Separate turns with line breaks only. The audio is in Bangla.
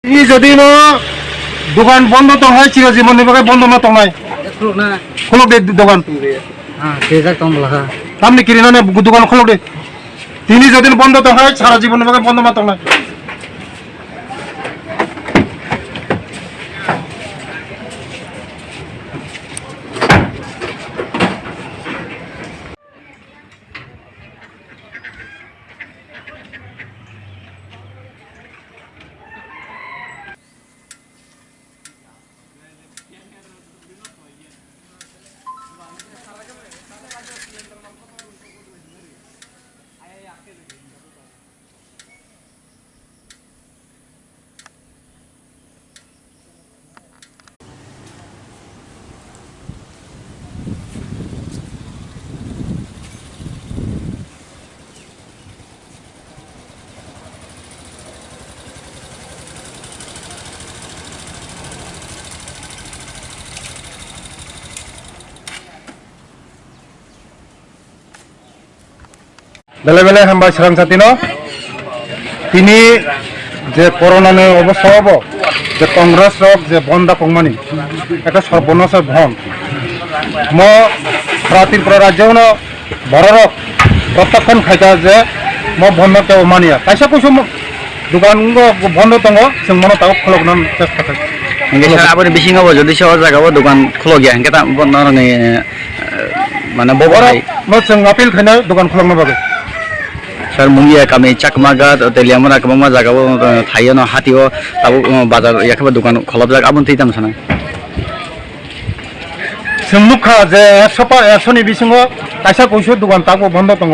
ini jadi no dukan bondo tong hai ciro জীবন নিবাকে বন্ধ না তং নাই খোলো দে দোকান
হ্যাঁ ঠিক আছে তং বলা
আপনি কিনে না দোকান খোলো দে তিনি যদি বন্ধ তং হয় সারা জীবন নিবাকে বন্ধ না তং নাই বেলে বেলে হামবা শ্রাম সাথীনো তিনি যে করোনা নিয়ে অবস্থা হব যে কংগ্রেস রক যে বন্দা কংমানি একটা সর্বনাশ ভন ম ত্রিপুরা রাজ্যও বড় প্রত্যক্ষণ খাইতা যে ম বন্ধ কেউ মানিয়া কাইসা কইস দোকান বন্ধ দङ जों মনে তাও খলকনান চেষ্টা খাই
আপনি বেশি হব যদি সব জায়গাও দোকান খুলো গিয়া হেঁকে বন্ধ মানে ববরাই
जों আপিল খাইনা দোকান খলকনো বাগে
sar mungia kami cakmaga teliamana kemama jaga bo thaiyo no hatio tabu bazar yakaba dukan kholab jak abun teitam sana
जों नुखा जे 100 नि बिसिङाव काइसा कइसो दुकान ताबो बन्द दङ